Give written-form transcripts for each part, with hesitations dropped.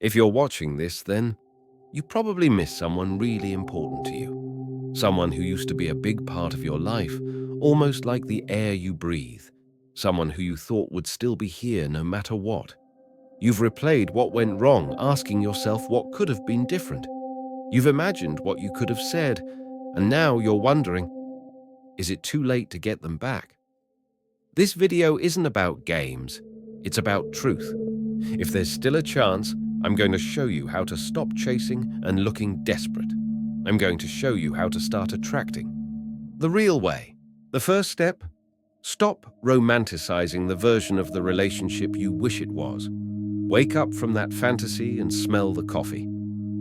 If you're watching this, then you probably miss someone really important to you. Someone who used to be a big part of your life, almost like the air you breathe. Someone who you thought would still be here no matter what. You've replayed what went wrong, asking yourself what could have been different. You've imagined what you could have said, and now you're wondering, is it too late to get them back? This video isn't about games, it's about truth. If there's still a chance, I'm going to show you how to stop chasing and looking desperate. I'm going to show you how to start attracting. The real way. The first step, stop romanticizing the version of the relationship you wish it was. Wake up from that fantasy and smell the coffee.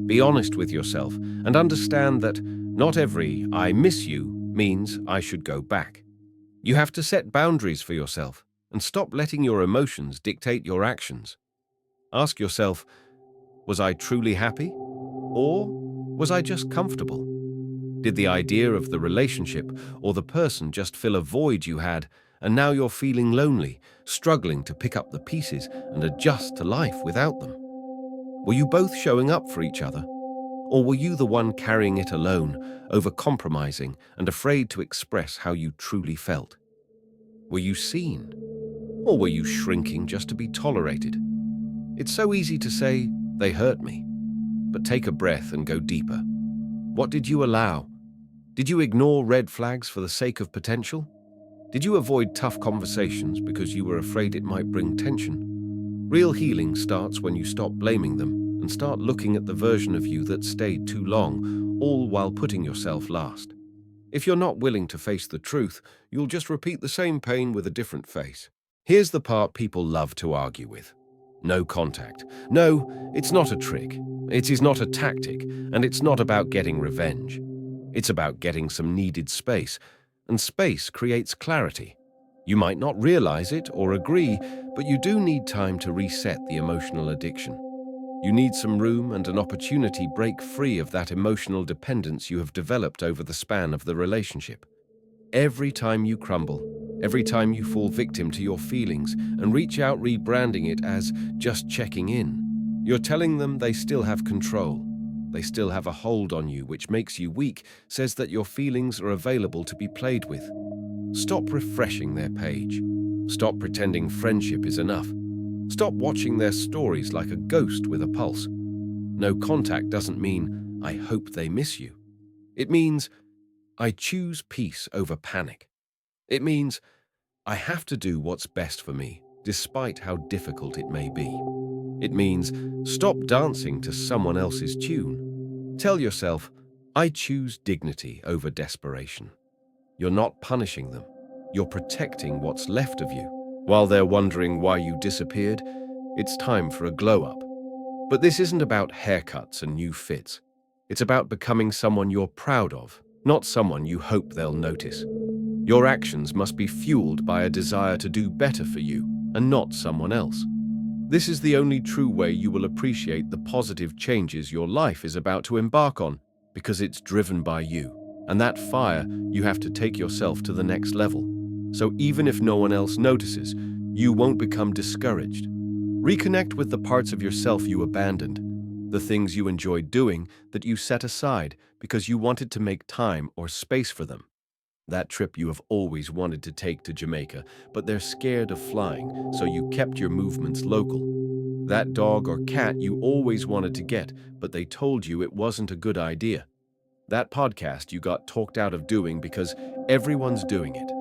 Be honest with yourself and understand that not every "I miss you" means I should go back. You have to set boundaries for yourself and stop letting your emotions dictate your actions. Ask yourself, was I truly happy? Or was I just comfortable? Did the idea of the relationship or the person just fill a void you had, and now you're feeling lonely, struggling to pick up the pieces and adjust to life without them? Were you both showing up for each other? Or were you the one carrying it alone, over-compromising and afraid to express how you truly felt? Were you seen? Or were you shrinking just to be tolerated? It's so easy to say, they hurt me. But take a breath and go deeper. What did you allow? Did you ignore red flags for the sake of potential? Did you avoid tough conversations because you were afraid it might bring tension? Real healing starts when you stop blaming them and start looking at the version of you that stayed too long, all while putting yourself last. If you're not willing to face the truth, you'll just repeat the same pain with a different face. Here's the part people love to argue with. No contact. No, it's not a trick. It is not a tactic, and it's not about getting revenge. It's about getting some needed space, and space creates clarity. You might not realize it or agree, but you do need time to reset the emotional addiction. You need some room and an opportunity to break free of that emotional dependence you have developed over the span of the relationship. Every time you crumble, every time you fall victim to your feelings and reach out rebranding it as just checking in, you're telling them they still have control. They still have a hold on you, which makes you weak, says that your feelings are available to be played with. Stop refreshing their page. Stop pretending friendship is enough. Stop watching their stories like a ghost with a pulse. No contact doesn't mean, I hope they miss you. It means, I choose peace over panic. It means, I have to do what's best for me, despite how difficult it may be. It means, stop dancing to someone else's tune. Tell yourself, I choose dignity over desperation. You're not punishing them. You're protecting what's left of you. While they're wondering why you disappeared, it's time for a glow-up. But this isn't about haircuts and new fits. It's about becoming someone you're proud of, not someone you hope they'll notice. Your actions must be fueled by a desire to do better for you and not someone else. This is the only true way you will appreciate the positive changes your life is about to embark on, because it's driven by you. And that fire, you have to take yourself to the next level. So even if no one else notices, you won't become discouraged. Reconnect with the parts of yourself you abandoned, the things you enjoyed doing that you set aside because you wanted to make time or space for them. That trip you have always wanted to take to Jamaica, but they're scared of flying, so you kept your movements local. That dog or cat you always wanted to get, but they told you it wasn't a good idea. That podcast you got talked out of doing because everyone's doing it.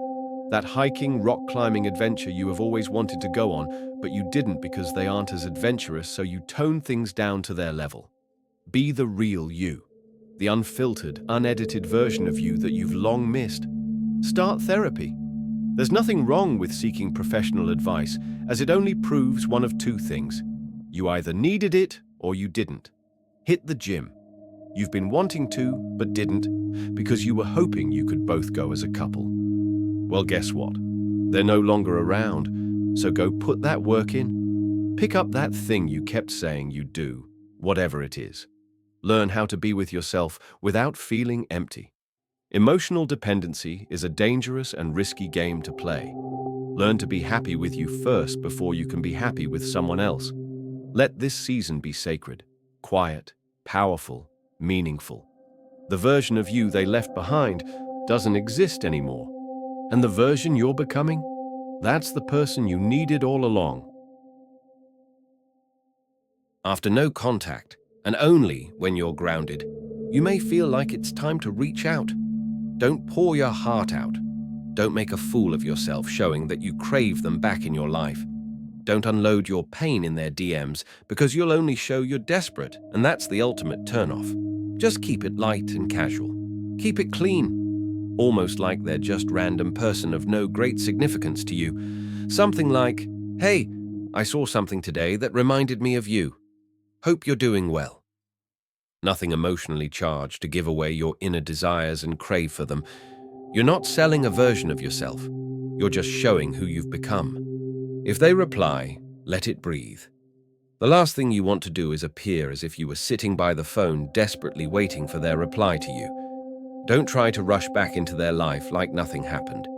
That hiking, rock climbing adventure you have always wanted to go on, but you didn't because they aren't as adventurous, so you tone things down to their level. Be the real you, the unfiltered, unedited version of you that you've long missed. Start therapy. There's nothing wrong with seeking professional advice, as it only proves one of two things. You either needed it or you didn't. Hit the gym. You've been wanting to, but didn't, because you were hoping you could both go as a couple. Well, guess what? They're no longer around, so go put that work in. Pick up that thing you kept saying you'd do, whatever it is. Learn how to be with yourself without feeling empty. Emotional dependency is a dangerous and risky game to play. Learn to be happy with you first before you can be happy with someone else. Let this season be sacred, quiet, powerful, meaningful. The version of you they left behind doesn't exist anymore. And the version you're becoming, that's the person you needed all along. After no contact, and only when you're grounded, you may feel like it's time to reach out. Don't pour your heart out. Don't make a fool of yourself showing that you crave them back in your life. Don't unload your pain in their DMs because you'll only show you're desperate, and that's the ultimate turnoff. Just keep it light and casual. Keep it clean, almost like they're just random person of no great significance to you. Something like, "Hey, I saw something today that reminded me of you. Hope you're doing well." Nothing emotionally charged to give away your inner desires and crave for them. You're not selling a version of yourself. You're just showing who you've become. If they reply, let it breathe. The last thing you want to do is appear as if you were sitting by the phone desperately waiting for their reply to you. Don't try to rush back into their life like nothing happened.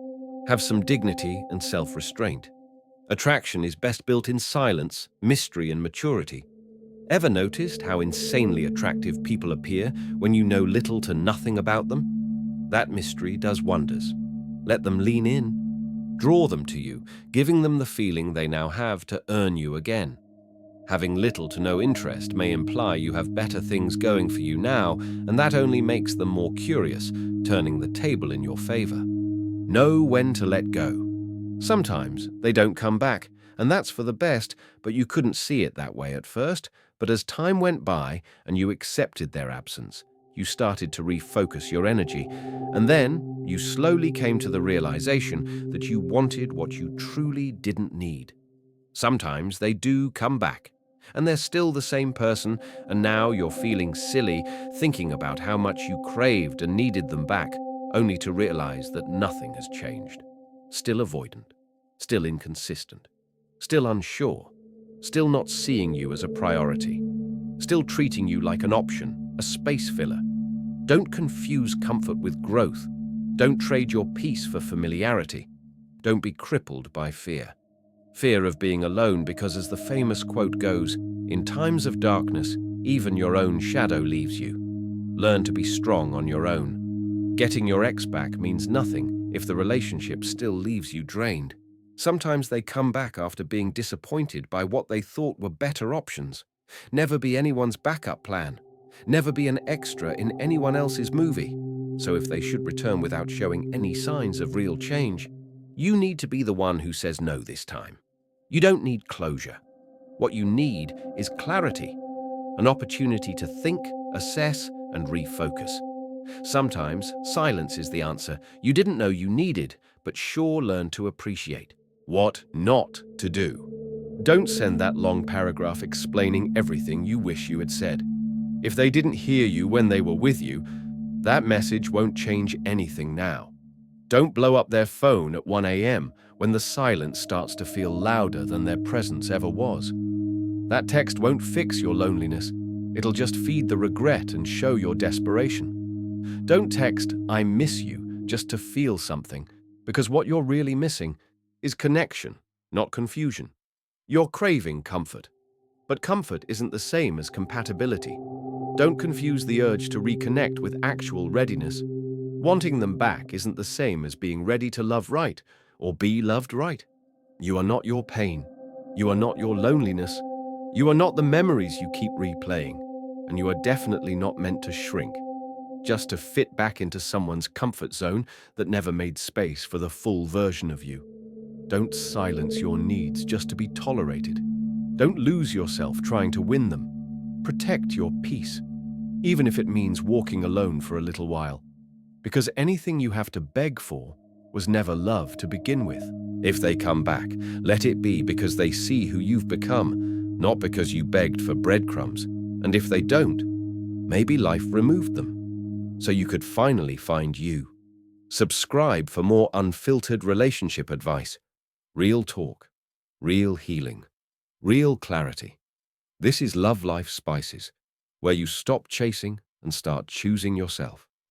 Have some dignity and self-restraint. Attraction is best built in silence, mystery, and maturity. Ever noticed how insanely attractive people appear when you know little to nothing about them? That mystery does wonders. Let them lean in. Draw them to you, giving them the feeling they now have to earn you again. Having little to no interest may imply you have better things going for you now, and that only makes them more curious, turning the table in your favor. Know when to let go. Sometimes they don't come back, and that's for the best, but you couldn't see it that way at first. But as time went by and you accepted their absence, you started to refocus your energy, and then you slowly came to the realization that you wanted what you truly didn't need. Sometimes they do come back, and they're still the same person, and now you're feeling silly thinking about how much you craved and needed them back, only to realize that nothing has changed. Still avoidant, still inconsistent, still unsure, still not seeing you as a priority, still treating you like an option, a space filler. Don't confuse comfort with growth. Don't trade your peace for familiarity. Don't be crippled by fear. Fear of being alone, because as the famous quote goes, in times of darkness, even your own shadow leaves you. Learn to be strong on your own. Getting your ex back means nothing if the relationship still leaves you drained. Sometimes they come back after being disappointed by what they thought were better options. Never be anyone's backup plan. Never be an extra in anyone else's movie. So if they should return without showing any signs of real change, you need to be the one who says no this time. You don't need closure. What you need is clarity, an opportunity to think, assess, and refocus. Sometimes silence is the answer you didn't know you needed, but sure learn to appreciate. What not to do. Don't send that long paragraph explaining everything you wish you had said. If they didn't hear you when they were with you, that message won't change anything now. Don't blow up their phone at 1 a.m. when the silence starts to feel louder than their presence ever was. That text won't fix your loneliness. It'll just feed the regret and show your desperation. Don't text, "I miss you," just to feel something, because what you're really missing is connection, not confusion. You're craving comfort, but comfort isn't the same as compatibility. Don't confuse the urge to reconnect with actual readiness. Wanting them back isn't the same as being ready to love right or be loved right. You are not your pain. You are not your loneliness. You are not the memories you keep replaying, and you are definitely not meant to shrink, just to fit back into someone's comfort zone that never made space for the full version of you. Don't silence your needs just to be tolerated. Don't lose yourself trying to win them. Protect your peace, even if it means walking alone for a little while. Because anything you have to beg for was never love to begin with. If they come back, let it be because they see who you've become, not because you begged for breadcrumbs. And if they don't, maybe life removed them, so you could finally find you. Subscribe for more unfiltered relationship advice. Real talk, real healing, real clarity. This is Love Life Spices, where you stop chasing and start choosing yourself.